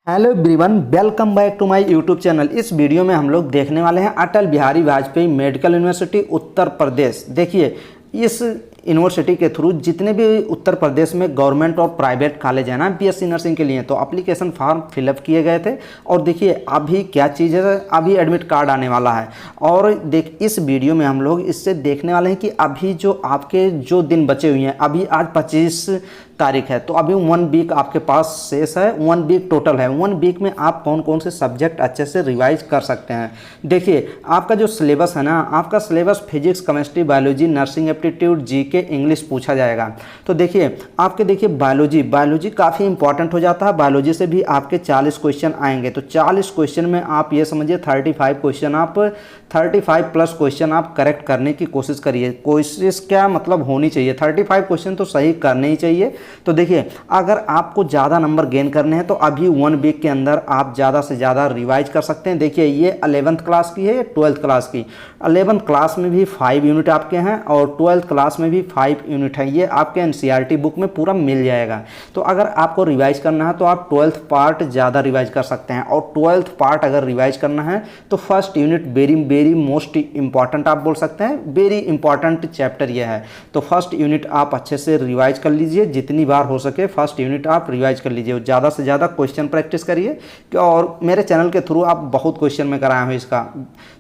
Hello everyone, welcome back to my YouTube channel. इस video में हम लोग देखने वाले हैं अटल बिहारी वाजपेयी मेडिकल यूनिवर्सिटी उत्तर प्रदेश। देखिए, इस यूनिवर्सिटी के थ्रू जितने भी उत्तर प्रदेश में गवर्नमेंट और प्राइवेट कॉलेज है ना बीएससी नर्सिंग के लिए, तो एप्लीकेशन फॉर्म फिलअप किए गए थे। और देखिए अभी क्या चीज़ है, अभी एडमिट कार्ड आने वाला है। और इस वीडियो में हम लोग इससे देखने वाले हैं कि अभी जो आपके जो दिन बचे हुए हैं, अभी आज 25 तारीख है, तो अभी 1 वीक आपके पास शेष है। 1 वीक टोटल है। 1 वीक में आप कौन कौन से सब्जेक्ट अच्छे से रिवाइज कर सकते हैं। देखिए आपका जो सिलेबस है ना, आपका syllabus physics, chemistry, biology, nursing aptitude, GK, English पूछा जाएगा। तो देखिए आपके बायोलॉजी काफ़ी इंपॉर्टेंट हो जाता है। बायोलॉजी से भी आपके 40 क्वेश्चन आएंगे। तो 40 क्वेश्चन में आप ये समझिए 35 प्लस क्वेश्चन आप करेक्ट करने की कोशिश करिए। कोशिश क्या मतलब होनी चाहिए, 35 क्वेश्चन तो सही करने ही चाहिए। तो देखिए अगर आपको ज़्यादा नंबर गेन करने हैं तो अभी 1 वीक के अंदर आप ज़्यादा से ज़्यादा रिवाइज कर सकते हैं। देखिए ये 11th क्लास की है या 12th क्लास की। 11th क्लास में भी 5 यूनिट आपके हैं और 12th क्लास में भी 5 यूनिट है। ये आपके एनसीईआरटी बुक में पूरा मिल जाएगा। तो अगर आपको रिवाइज करना है तो आप 12th पार्ट ज़्यादा रिवाइज कर सकते हैं। और 12th पार्ट अगर रिवाइज करना है तो first unit very most important आप बोल सकते हैं। वेरी इंपॉर्टेंट चैप्टर ये है। तो फर्स्ट यूनिट आप अच्छे से रिवाइज कर लीजिए। जितनी बार हो सके फर्स्ट यूनिट आप रिवाइज कर लीजिए। ज़्यादा से ज़्यादा क्वेश्चन प्रैक्टिस करिए। और मेरे चैनल के थ्रू आप बहुत क्वेश्चन में कराए हैं इसका,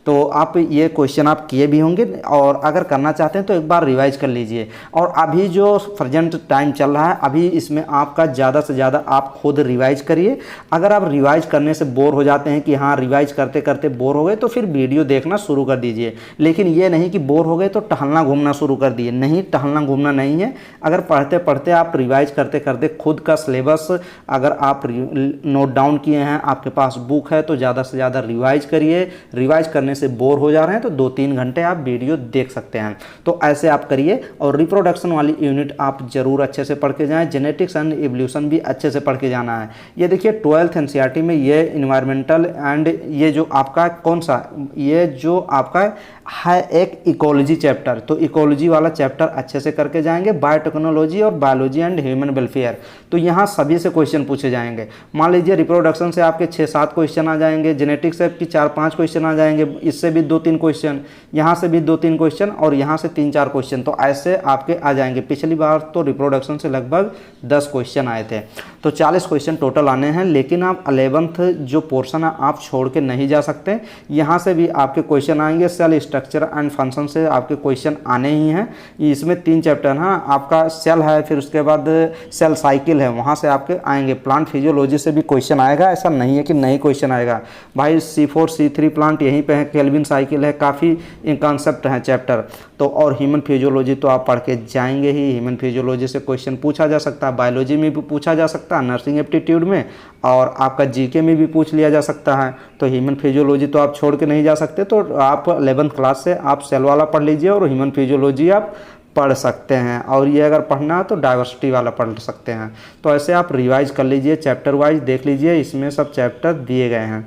तो आप ये क्वेश्चन आप किए भी होंगे। और अगर करना चाहते हैं तो एक बार रिवाइज कर लीजिए। और अभी जो प्रेजेंट टाइम चल रहा है, अभी इसमें आपका ज़्यादा से ज़्यादा आप खुद रिवाइज करिए। अगर आप रिवाइज करने से बोर हो जाते हैं कि हाँ रिवाइज करते करते बोर हो गए, तो फिर वीडियो देखना शुरू कर दीजिए। लेकिन ये नहीं कि बोर हो गए तो टहलना घूमना शुरू कर दिए। नहीं, टहलना घूमना नहीं है। अगर पढ़ते पढ़ते आप रिवाइज करते करते खुद का सिलेबस अगर आप नोट डाउन किए हैं, आपके पास बुक है, तो ज़्यादा से ज़्यादा रिवाइज करिए। रिवाइज करने से बोर हो जा रहे हैं तो 2-3 घंटे आप वीडियो देख सकते हैं। तो ऐसे आप करिए। और रिप्रोडक्शन वाली यूनिट आप जरूर अच्छे से पढ़ के जाएँ। जेनेटिक्स एंड इवोल्यूशन भी अच्छे से पढ़ के जाना है। ये देखिए 12th एनसीईआरटी में ये इन्वायरमेंटल एंड ये जो आपका कौन सा, ये जो आपका है एक इकोलॉजी चैप्टर, तो इकोलॉजी वाला चैप्टर अच्छे से करके जाएंगे। बायोटेक्नोलॉजी और बायोलॉजी एंड ह्यूमन वेलफेयर, तो यहाँ सभी से क्वेश्चन पूछे जाएंगे। मान लीजिए रिप्रोडक्शन से आपके 6-7 क्वेश्चन आ जाएंगे, जेनेटिक्स से आपकी 4-5 क्वेश्चन आ जाएंगे, इससे भी 2-3 क्वेश्चन, यहाँ से भी 2-3 क्वेश्चन और यहाँ से 3-4 क्वेश्चन, तो ऐसे आपके आ जाएंगे। पिछली बार तो रिप्रोडक्शन से लगभग 10 क्वेश्चन आए थे, तो 40 क्वेश्चन टोटल आने हैं। लेकिन आप 11th जो पोर्शन है आप छोड़ के नहीं जा सकते। यहाँ से भी आपके क्वेश्चन आएंगे। सेल स्ट्रक्चर एंड फंक्शन से आपके क्वेश्चन आने ही हैं। इसमें 3 चैप्टर हैं। आपका सेल है, फिर उसके बाद सेल साइकिल है, वहाँ से आपके आएंगे। प्लांट फिजियोलॉजी से भी क्वेश्चन आएगा, ऐसा नहीं है कि नहीं क्वेश्चन आएगा भाई। C4 C3 प्लांट यहीं पे है, केल्विन साइकिल है, काफ़ी कॉन्सेप्ट हैं चैप्टर। तो और ह्यूमन फिजियोलॉजी तो आप पढ़ के जाएंगे ही। ह्यूमन फिजियोलॉजी से क्वेश्चन पूछा जा सकता है, बायोलॉजी में भी पूछा जा सकता है, नर्सिंग एप्टीट्यूड में, और आपका जीके में भी पूछ लिया जा सकता है। तो ह्यूमन फिजियोलॉजी तो आप छोड़ के नहीं जा सकते। तो आप 11th क्लास से आप सेल वाला पढ़ लीजिए और ह्यूमन फिजियोलॉजी आप पढ़ सकते हैं। और ये अगर पढ़ना है तो डाइवर्सिटी वाला पढ़ सकते हैं। तो ऐसे आप रिवाइज कर लीजिए, चैप्टर वाइज देख लीजिए, इसमें सब चैप्टर दिए गए हैं।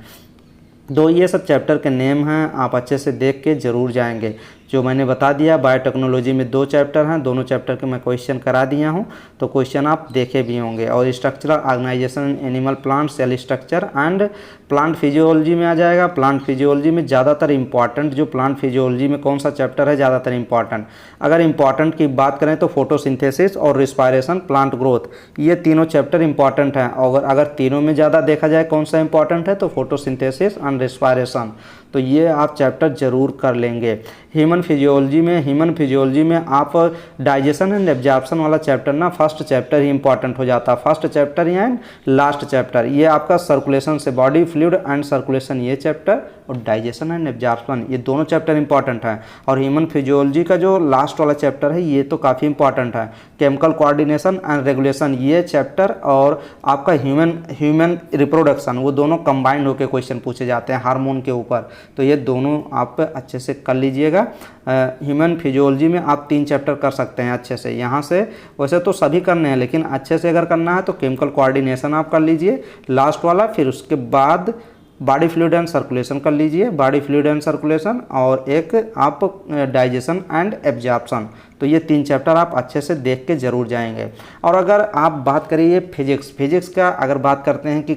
तो ये सब चैप्टर के नेम हैं, आप अच्छे से देख के ज़रूर जाएंगे। जो मैंने बता दिया, बायोटेक्नोलॉजी में 2 चैप्टर हैं, दोनों चैप्टर के मैं क्वेश्चन करा दिया हूं, तो क्वेश्चन आप देखे भी होंगे। और structural organisation, animal plant, cell structure and plant physiology में आ जाएगा। प्लांट फिजियोलॉजी में ज़्यादातर इंपॉर्टेंट, जो प्लांट फिजियोलॉजी में कौन सा चैप्टर है ज़्यादातर इंपॉर्टेंट, अगर इंपॉर्टेंट की बात करें तो फोटोसिंथेसिस और रिस्पायरेशन, प्लांट ग्रोथ, ये तीनों चैप्टर इंपॉर्टेंट हैं। और अगर तीनों में ज़्यादा देखा जाए कौन सा इंपॉर्टेंट है तो फोटोसिंथेसिस एंड रिस्पायरेशन, तो ये आप चैप्टर जरूर कर लेंगे। ह्यूमन फिजियोलॉजी में आप डाइजेशन एंड एब्जॉर्प्शन वाला चैप्टर ना, फर्स्ट चैप्टर ही इंपॉर्टेंट हो जाता है। First chapter and last chapter, ये आपका सर्कुलेशन से, बॉडी फ्लूइड एंड सर्कुलेशन ये चैप्टर, और डाइजेशन एंड एब्जॉर्प्शन ये दोनों चैप्टर इंपॉर्टेंट हैं। और ह्यूमन फिजियोलॉजी का जो लास्ट वाला चैप्टर है ये तो काफ़ी इंपॉर्टेंट है। केमिकल कोऑर्डिनेशन एंड रेगुलेशन ये चैप्टर, और आपका ह्यूमन रिप्रोडक्शन, वो दोनों कंबाइंड होकर क्वेश्चन पूछे जाते हैं हार्मोन के ऊपर। तो ये दोनों आप अच्छे से कर लीजिएगा। ह्यूमन फिजियोलॉजी में आप 3 चैप्टर कर सकते हैं अच्छे से। यहाँ से वैसे तो सभी करने हैं, लेकिन अच्छे से अगर करना है तो केमिकल कोऑर्डिनेशन आप कर लीजिए लास्ट वाला। फिर उसके बाद बॉडी फ्लूइड एंड सर्कुलेशन कर लीजिए, बॉडी फ्लूइड एंड सर्कुलेशन, और एक आप डाइजेशन एंड एब्जॉर्प्शन। तो ये 3 चैप्टर आप अच्छे से देख के ज़रूर जाएंगे। और अगर आप बात करिए फिजिक्स का, अगर बात करते हैं कि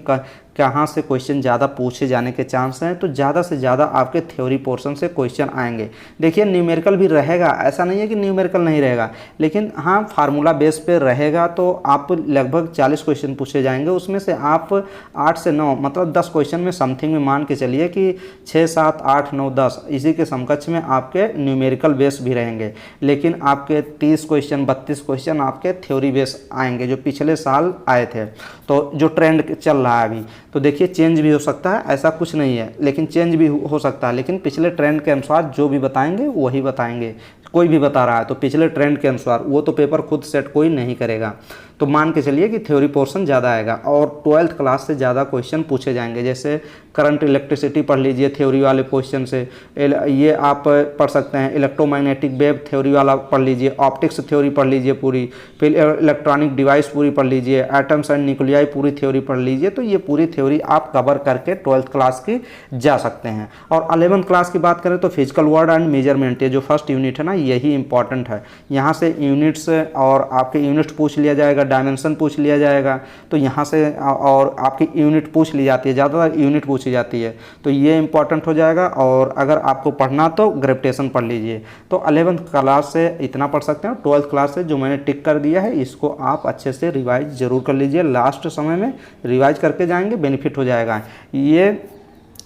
कहाँ से क्वेश्चन ज़्यादा पूछे जाने के चांस हैं, तो ज़्यादा से ज़्यादा आपके थ्योरी पोर्शन से क्वेश्चन आएंगे। देखिए न्यूमेरिकल भी रहेगा, ऐसा नहीं है कि न्यूमेरिकल नहीं रहेगा, लेकिन हाँ फार्मूला बेस पे रहेगा। तो आप लगभग 40 क्वेश्चन पूछे जाएंगे, उसमें से आप 8 से 9 मतलब 10 क्वेश्चन में समथिंग में मान के चलिए कि 6, 7, 8, 9, 10 इसी के समकक्ष में आपके न्यूमेरिकल बेस भी रहेंगे। लेकिन आपके 30 क्वेश्चन 32 क्वेश्चन आपके थ्योरी बेस आएंगे जो पिछले साल आए थे। तो जो ट्रेंड चल रहा है अभी, तो देखिए चेंज भी हो सकता है, ऐसा कुछ नहीं है, लेकिन चेंज भी हो सकता है, लेकिन पिछले ट्रेंड के अनुसार जो भी बताएंगे वही बताएंगे। कोई भी बता रहा है तो पिछले ट्रेंड के अनुसार, वो तो पेपर खुद सेट कोई नहीं करेगा। तो मान के चलिए कि थ्योरी पोर्शन ज़्यादा आएगा और 12th क्लास से ज़्यादा क्वेश्चन पूछे जाएंगे। जैसे करंट इलेक्ट्रिसिटी पढ़ लीजिए थ्योरी वाले क्वेश्चन से, ये आप पढ़ सकते हैं। इलेक्ट्रोमैग्नेटिक वेव थ्योरी वाला पढ़ लीजिए, ऑप्टिक्स थ्योरी पढ़ लीजिए पूरी, फिर इलेक्ट्रॉनिक डिवाइस पूरी पढ़ लीजिए, एटम्स एंड न्यूक्लियाई पूरी थ्योरी पढ़ लीजिए। तो ये पूरी थ्योरी आप कवर करके 12th क्लास की जा सकते हैं। और 11th क्लास की बात करें तो फिजिकल वर्ड एंड मेजरमेंट, ये जो फर्स्ट यूनिट है ना, यही इंपॉर्टेंट है। यहाँ से यूनिट्स और आपके यूनिट पूछ लिया जाएगा, डायमेंशन पूछ लिया जाएगा, तो यहाँ से और आपकी यूनिट पूछ ली जाती है, ज़्यादातर यूनिट पूछी जाती है, तो ये इंपॉर्टेंट हो जाएगा। और अगर आपको पढ़ना तो ग्रेविटेशन पढ़ लीजिए। तो 11th क्लास से इतना पढ़ सकते हैं। 12th क्लास से जो मैंने टिक कर दिया है इसको आप अच्छे से रिवाइज ज़रूर कर लीजिए, लास्ट समय में रिवाइज करके जाएंगे, बेनिफिट हो जाएगा। ये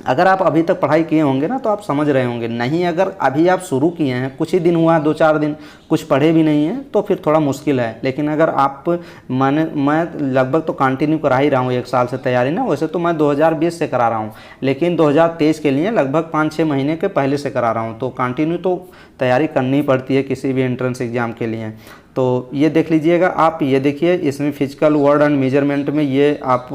अगर आप अभी तक पढ़ाई किए होंगे ना तो आप समझ रहे होंगे, नहीं अगर अभी आप शुरू किए हैं, कुछ ही दिन हुआ, 2-4 दिन, कुछ पढ़े भी नहीं हैं, तो फिर थोड़ा मुश्किल है। लेकिन अगर आप मैं लगभग तो कंटिन्यू करा ही रहा हूँ 1 साल से तैयारी ना, वैसे तो मैं 2020 से करा रहा हूँ, लेकिन 2023 के लिए लगभग 5-6 महीने के पहले से करा रहा हूँ। तो कंटिन्यू तो तैयारी करनी पड़ती है किसी भी एंट्रेंस एग्ज़ाम के लिए। तो ये देख लीजिएगा आप, ये देखिए इसमें फिजिकल वर्ड एंड मेजरमेंट में ये आप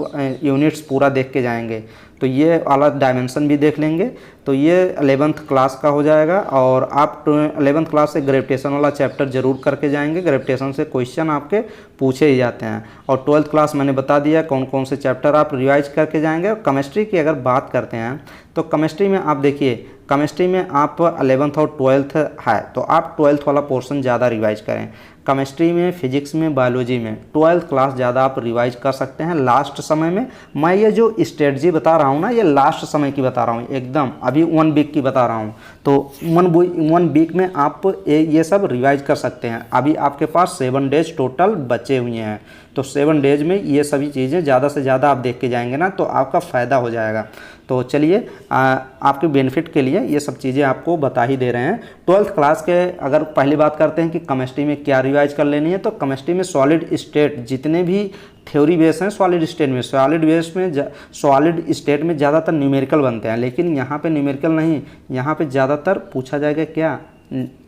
यूनिट्स पूरा देख के जाएंगे, तो ये वाला डायमेंशन भी देख लेंगे। तो ये 11th क्लास का हो जाएगा। और आप 11th क्लास से ग्रेविटेशन वाला चैप्टर जरूर करके जाएंगे, ग्रेविटेशन से क्वेश्चन आपके पूछे ही जाते हैं। और 12th क्लास मैंने बता दिया कौन कौन से चैप्टर आप रिवाइज करके जाएंगे। और केमिस्ट्री की अगर बात करते हैं तो केमिस्ट्री में आप देखिए, केमिस्ट्री में आप 11th और 12th है, तो आप 12th वाला पोर्शन ज़्यादा रिवाइज करें। केमिस्ट्री में, फिजिक्स में, बायोलॉजी में 12th क्लास ज़्यादा आप रिवाइज कर सकते हैं लास्ट समय में। मैं ये जो स्ट्रेटजी बता रहा हूँ ना, ये लास्ट समय की बता रहा हूँ, एकदम अभी 1 वीक की बता रहा हूँ। तो 1 वीक में आप ये सब रिवाइज कर सकते हैं। अभी आपके पास 7 डेज टोटल बचे हुए हैं, तो 7 डेज में ये सभी चीज़ें ज़्यादा से ज़्यादा आप देख के जाएंगे ना, तो आपका फ़ायदा हो जाएगा। तो चलिए आपके बेनिफिट के लिए ये सब चीज़ें आपको बता ही दे रहे हैं। 12th क्लास के अगर पहली बात करते हैं कि केमिस्ट्री में क्या रिवाइज कर लेनी है, तो केमिस्ट्री में सॉलिड स्टेट जितने भी थ्योरी बेस हैं, सॉलिड स्टेट में, सॉलिड स्टेट में ज़्यादातर न्यूमेरिकल बनते हैं, लेकिन यहाँ पे न्यूमेरिकल नहीं, यहाँ पे ज़्यादातर पूछा जाएगा क्या,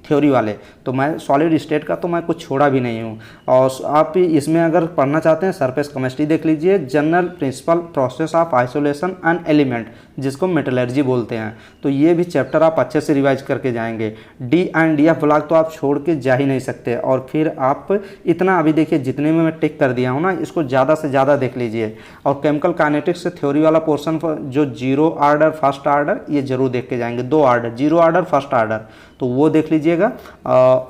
थ्योरी वाले। तो मैं सॉलिड स्टेट का तो मैं कुछ छोड़ा भी नहीं हूँ। और आप इसमें अगर पढ़ना चाहते हैं सरफेस केमिस्ट्री देख लीजिए, general principle process of isolation and element जिसको मेटलर्जी बोलते हैं, तो ये भी चैप्टर आप अच्छे से रिवाइज करके जाएंगे। D and D F block तो आप छोड़ के जा ही नहीं सकते। और फिर आप इतना अभी देखिए जितने में मैं टिक कर दिया हूँ ना, इसको ज़्यादा से ज़्यादा देख लीजिए। और केमिकल काइनेटिक्स से थ्योरी वाला पोर्शन जो 0 ऑर्डर फर्स्ट ऑर्डर, ये जरूर देख के जाएंगे। 2 ऑर्डर, 0 ऑर्डर फर्स्ट ऑर्डर, तो वो देख लीजिएगा।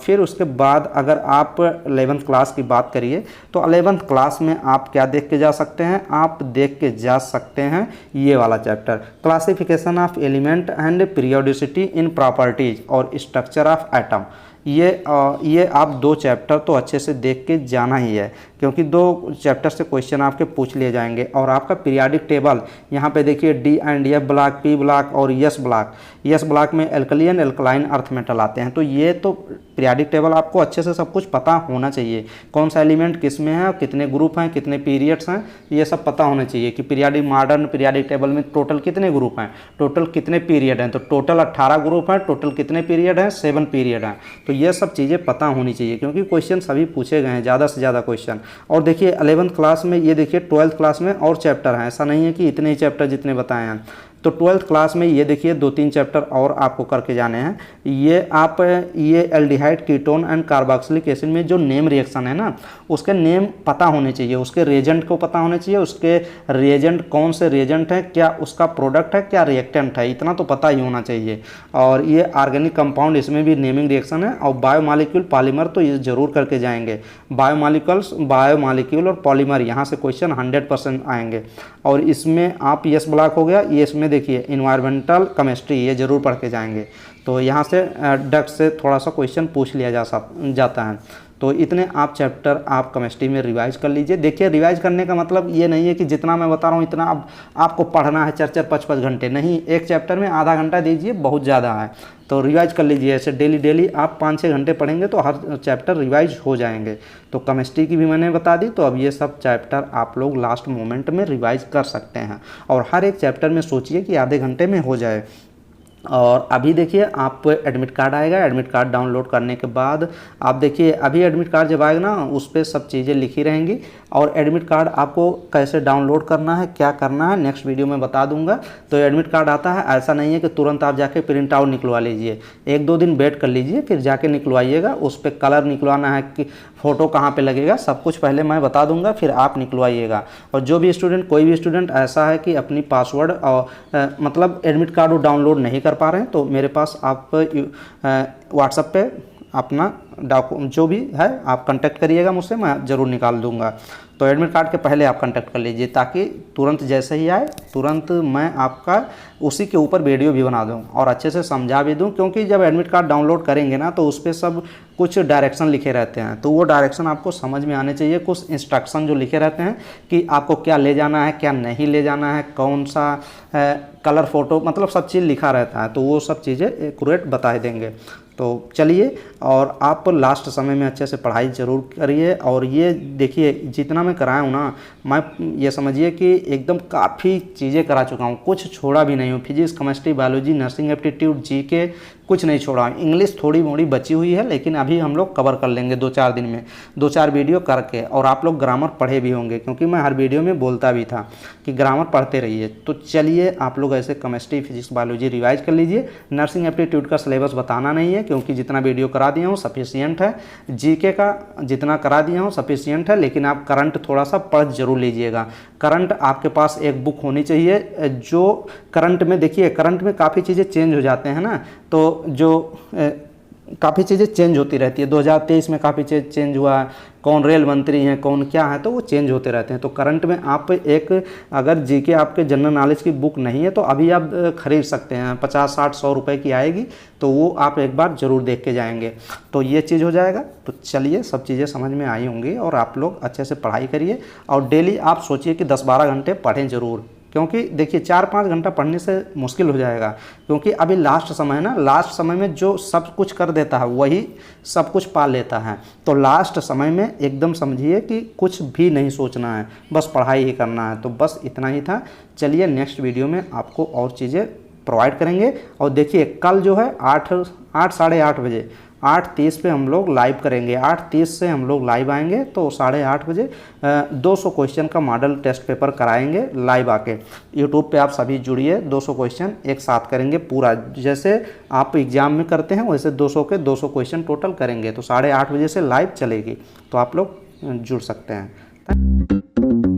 फिर उसके बाद अगर आप 11th क्लास की बात करिए तो 11th क्लास में आप क्या देख के जा सकते हैं, आप देख के जा सकते हैं ये वाला chapter, classification of element and periodicity in properties और स्ट्रक्चर ऑफ एटम। ये आप 2 चैप्टर तो अच्छे से देख के जाना ही है, क्योंकि 2 चैप्टर से क्वेश्चन आपके पूछ लिए जाएंगे। और आपका पीरियाडिक टेबल यहाँ पे देखिए, D and F block, P block और यस ब्लॉक। यस ब्लॉक में एल्कली एल्कलाइन अर्थ मेटल आते हैं। तो ये तो पीरियाडिक टेबल आपको अच्छे से सब कुछ पता होना चाहिए, कौन सा एलिमेंट किस में है, कितने ग्रुप हैं, कितने पीरियड्स हैं, ये सब पता होना चाहिए। कि पीरियाडिक मॉडर्न पीरियाडिक टेबल में टोटल कितने ग्रुप हैं, टोटल कितने पीरियड हैं, तो टोटल 18 ग्रुप हैं, टोटल कितने पीरियड हैं, 7 पीरियड हैं। तो ये सब चीज़ें पता होनी चाहिए, क्योंकि क्वेश्चन सभी पूछे गए हैं, ज़्यादा से ज़्यादा क्वेश्चन। और देखिए 11th क्लास में, ये देखिए 12th क्लास में और चैप्टर हैं, ऐसा नहीं है कि इतने ही चैप्टर जितने बताए हैं। तो 12th क्लास में ये देखिए 2-3 चैप्टर और आपको करके जाने हैं। ये aldehyde, ketone and carboxylic acid में जो नेम रिएक्शन है ना, उसके नेम पता होने चाहिए, उसके रिएजेंट को पता होने चाहिए, उसके रिएजेंट कौन से रिएजेंट है, क्या उसका प्रोडक्ट है, क्या रिएक्टेंट है, इतना तो पता ही होना चाहिए। और ये ऑर्गेनिक कंपाउंड, इसमें भी नेमिंग रिएक्शन है। और बायोमॉलिक्यूल, पॉलीमर तो ये जरूर करके जाएंगे। बायोमॉलिक्यूल और पॉलीमर, यहाँ से क्वेश्चन 100% आएंगे। और इसमें आप यस ब्लॉक हो गया, ये इसमें देखिए इन्वायरमेंटल केमिस्ट्री, ये जरूर पढ़ के जाएंगे। तो यहाँ से डक से थोड़ा सा क्वेश्चन पूछ लिया जाता है। तो इतने आप चैप्टर आप केमिस्ट्री में रिवाइज कर लीजिए। देखिए रिवाइज करने का मतलब ये नहीं है कि जितना मैं बता रहा हूँ इतना अब आपको पढ़ना है 4-5 घंटे, नहीं, एक चैप्टर में आधा घंटा दीजिए, बहुत ज़्यादा है। तो रिवाइज कर लीजिए, ऐसे डेली आप 5-6 घंटे पढ़ेंगे तो हर चैप्टर रिवाइज हो जाएंगे। तो केमिस्ट्री की भी मैंने बता दी, तो अब ये सब चैप्टर आप लोग लास्ट मोमेंट में रिवाइज कर सकते हैं। और हर एक चैप्टर में सोचिए कि आधे घंटे में हो जाए। और अभी देखिए आप एडमिट कार्ड आएगा, एडमिट कार्ड डाउनलोड करने के बाद आप देखिए अभी एडमिट कार्ड जब आएगा ना, उस पर सब चीज़ें लिखी रहेंगी। और एडमिट कार्ड आपको कैसे डाउनलोड करना है, क्या करना है, नेक्स्ट वीडियो में बता दूंगा। तो एडमिट कार्ड आता है, ऐसा नहीं है कि तुरंत आप जाके प्रिंट आउट निकलवा लीजिए, 1-2 दिन वेट कर लीजिए, फिर जाके निकलवाइएगा। उस पर कलर निकलवाना है कि फ़ोटो कहाँ पे लगेगा, सब कुछ पहले मैं बता दूंगा, फिर आप निकलवाइएगा। और जो भी स्टूडेंट, कोई भी स्टूडेंट ऐसा है कि अपनी पासवर्ड और मतलब एडमिट कार्ड वो डाउनलोड नहीं कर पा रहे हैं, तो मेरे पास आप व्हाट्सएप पे अपना जो भी है आप कांटेक्ट करिएगा मुझसे, मैं ज़रूर निकाल दूंगा। तो एडमिट कार्ड के पहले आप कांटेक्ट कर लीजिए, ताकि तुरंत जैसे ही आए तुरंत मैं आपका उसी के ऊपर वीडियो भी बना दूं और अच्छे से समझा भी दूं। क्योंकि जब एडमिट कार्ड डाउनलोड करेंगे ना, तो उस पर सब कुछ डायरेक्शन लिखे रहते हैं, तो वो डायरेक्शन आपको समझ में आने चाहिए। कुछ इंस्ट्रक्शन जो लिखे रहते हैं कि आपको क्या ले जाना है, क्या नहीं ले जाना है, कौन सा कलर फ़ोटो, मतलब सब चीज़ लिखा रहता है, तो वो सब चीज़ें एक्यूरेट बता देंगे। तो चलिए, और आप लास्ट समय में अच्छे से पढ़ाई ज़रूर करिए। और ये देखिए जितना मैं कराया हूँ ना, मैं ये समझिए कि एकदम काफ़ी चीज़ें करा चुका हूँ, कुछ छोड़ा भी नहीं हूँ। Physics, chemistry, biology, nursing aptitude, GK, कुछ नहीं छोड़ा। इंग्लिश थोड़ी मोड़ी बची हुई है, लेकिन अभी हम लोग कवर कर लेंगे 2-4 दिन में, 2-4 वीडियो करके। और आप लोग ग्रामर पढ़े भी होंगे, क्योंकि मैं हर वीडियो में बोलता भी था कि ग्रामर पढ़ते रहिए। तो चलिए आप लोग ऐसे केमिस्ट्री, फिजिक्स, बायोलॉजी रिवाइज कर लीजिए। नर्सिंग एप्टीट्यूड का सिलेबस बताना नहीं है, क्योंकि जितना वीडियो करा दिया हूँ सफिशियंट है। जीके का जितना करा दिया हूँ सफिशियंट है, लेकिन आप करंट थोड़ा सा पढ़ जरूर लीजिएगा। करंट आपके पास एक बुक होनी चाहिए, जो करंट में देखिए, करंट में काफ़ी चीज़ें चेंज हो जाते हैं ना, तो जो काफ़ी चीज़ें चेंज होती रहती है। 2023 में काफ़ी चीज़ चेंज हुआ, कौन रेल मंत्री हैं, कौन क्या है, तो वो चेंज होते रहते हैं। तो करंट में आप एक, अगर जीके आपके जनरल नॉलेज की बुक नहीं है तो अभी आप खरीद सकते हैं, 50, 60, 100 रुपए की आएगी, तो वो आप एक बार ज़रूर देख के जाएंगे, तो ये चीज़ हो जाएगा। तो चलिए, सब चीज़ें समझ में आई होंगी, और आप लोग अच्छे से पढ़ाई करिए। और डेली आप सोचिए कि 10-12 घंटे पढ़ें ज़रूर, क्योंकि देखिए 4-5 घंटा पढ़ने से मुश्किल हो जाएगा। क्योंकि अभी लास्ट समय है ना, लास्ट समय में जो सब कुछ कर देता है वही सब कुछ पा लेता है। तो लास्ट समय में एकदम समझिए कि कुछ भी नहीं सोचना है, बस पढ़ाई ही करना है। तो बस इतना ही था। चलिए, नेक्स्ट वीडियो में आपको और चीज़ें प्रोवाइड करेंगे। और देखिए कल जो है 8 साढ़े 8 बजे 8:30 पे हम लोग लाइव करेंगे। 8:30 से हम लोग लाइव आएंगे, तो 8:30 बजे 200 क्वेश्चन का मॉडल टेस्ट पेपर कराएंगे लाइव आके। यूट्यूब पे आप सभी जुड़िए, 200 क्वेश्चन एक साथ करेंगे पूरा, जैसे आप एग्ज़ाम में करते हैं वैसे 200 के 200 क्वेश्चन टोटल करेंगे। तो 8:30 बजे से लाइव चलेगी, तो आप लोग जुड़ सकते हैं।